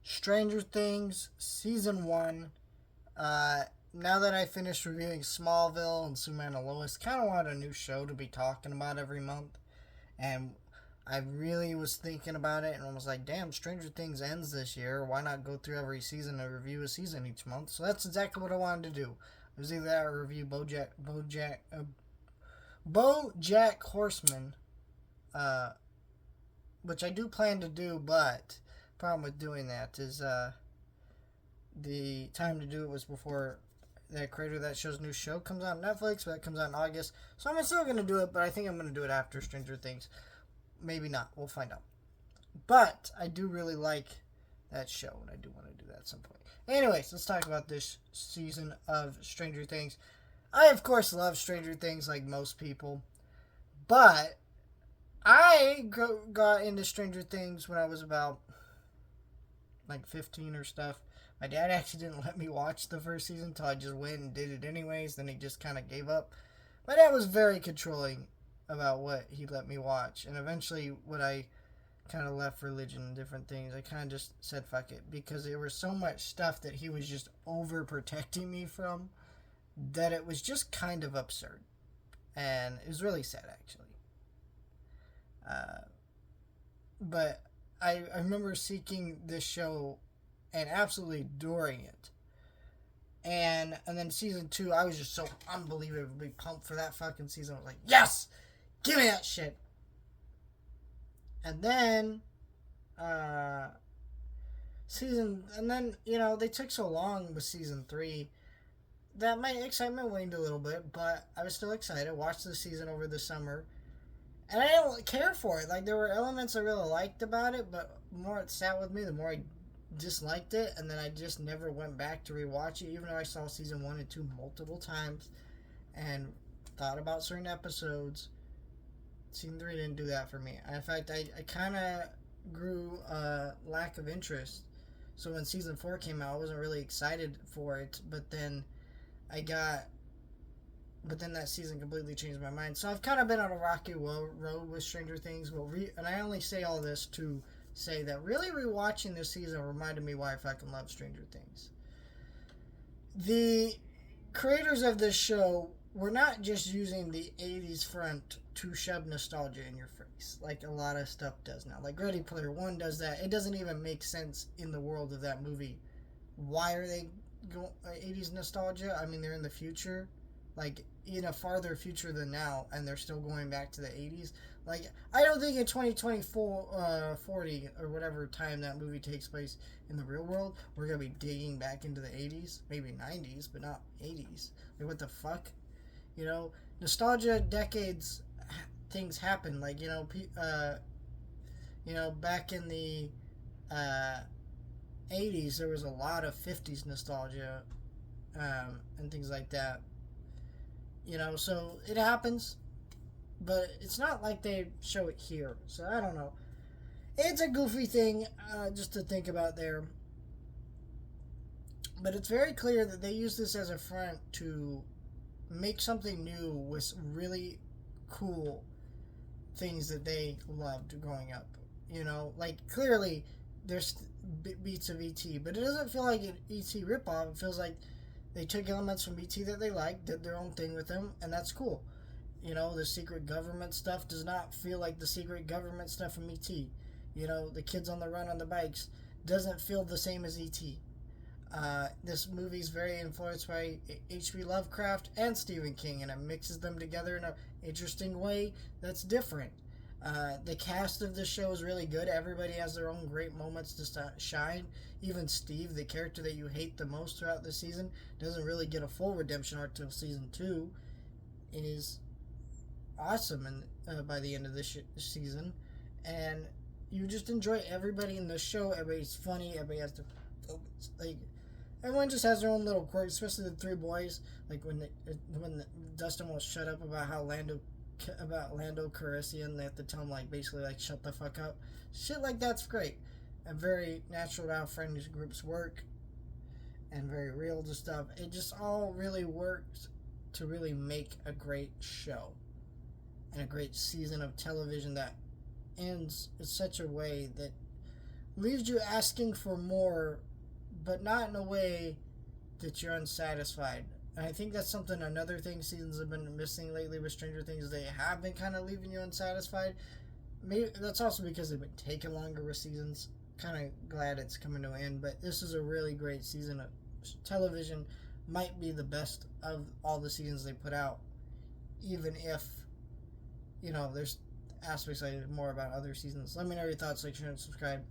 Stranger Things Season 1. Uh, Now that I finished reviewing Smallville and Superman and Lois, kind of wanted a new show to be talking about every month. And I really was thinking about it and I was like, damn, Stranger Things ends this year. Why not go through every season and review a season each month? So that's exactly what I wanted to do. It was either that or review BoJack Horseman, uh, which I do plan to do, but problem with doing that is the time to do it was before the creator of that show's new show comes out on Netflix, but that comes out in August. So I'm still going to do it, but I think I'm going to do it after Stranger Things. Maybe not. We'll find out. But I do really like that show, and I do want to do that at some point. Anyways, let's talk about this season of Stranger Things. I, of course, love Stranger Things like most people, but I got into Stranger Things when I was about like 15 or stuff. My dad actually didn't let me watch the first season until I just went and did it anyways. Then he just kind of gave up. My dad was very controlling about what he let me watch. And eventually, when I kind of left religion and different things, I kind of just said fuck it. Because there was so much stuff that he was just overprotecting me from that it was just kind of absurd. And it was really sad, actually. Uh, but I remember seeking this show and absolutely adoring it. And then season 2, I was just so unbelievably pumped for that fucking season. I was like, yes, give me that shit. And then they took so long with season 3 that my excitement waned a little bit, but I was still excited. Watched the season over the summer, and I didn't care for it. Like, there were elements I really liked about it, but the more it sat with me, the more I disliked it, and then I just never went back to rewatch it, even though I saw season 1 and 2 multiple times and thought about certain episodes. Season 3 didn't do that for me. In fact, I kind of grew a lack of interest. So when season 4 came out, I wasn't really excited for it, but then that season completely changed my mind. So I've kind of been on a rocky road with Stranger Things. And I only say all this to say that really rewatching this season reminded me why I fucking love Stranger Things. The creators of this show were not just using the 80s front to shove nostalgia in your face like a lot of stuff does now. Like Ready Player One does that. It doesn't even make sense in the world of that movie. Why are they go 80s nostalgia? I mean, they're in the future, like in a farther future than now, and they're still going back to the 80s. Like, I don't think in 2024, 40 or whatever time that movie takes place in the real world, we're gonna be digging back into the 80s, maybe 90s, but not 80s. Like, what the fuck? Nostalgia decades, things happen. Like, back in the uh, 80s, there was a lot of 50s nostalgia, and things like that. So it happens, but it's not like they show it here. So I don't know. It's a goofy thing, just to think about there. But it's very clear that they use this as a front to make something new with really cool things that they loved growing up. Like, clearly there's beats of ET, but it doesn't feel like an ET ripoff. It feels like they took elements from ET that they liked, did their own thing with them, and that's cool. The secret government stuff does not feel like the secret government stuff from ET. The kids on the run on the bikes doesn't feel the same as ET. This movie is very influenced by H.P. Lovecraft and Stephen King, and it mixes them together in an interesting way that's different. The cast of the show is really good. Everybody has their own great moments to shine. Even Steve, the character that you hate the most throughout the season, doesn't really get a full redemption arc till season 2. It is awesome by the end of this season. And you just enjoy everybody in the show. Everybody's funny. Everybody has like, everyone just has their own little quirks, especially the three boys. Like when Dustin will shut up about Lando Calrissian, they have to tell him, like, basically, like, shut the fuck up. Shit like that's great. And very natural to how friendly groups work, and very real to stuff. It just all really works to really make a great show and a great season of television that ends in such a way that leaves you asking for more, but not in a way that you're unsatisfied. And I think that's something, another thing seasons have been missing lately with Stranger Things. They have been kind of leaving you unsatisfied. Maybe that's also because they've been taking longer with seasons. Kind of glad it's coming to an end, but this is a really great season of television. Might be the best of all the seasons they put out, even if, there's aspects I did more about other seasons. Let me know your thoughts, like, share, and subscribe.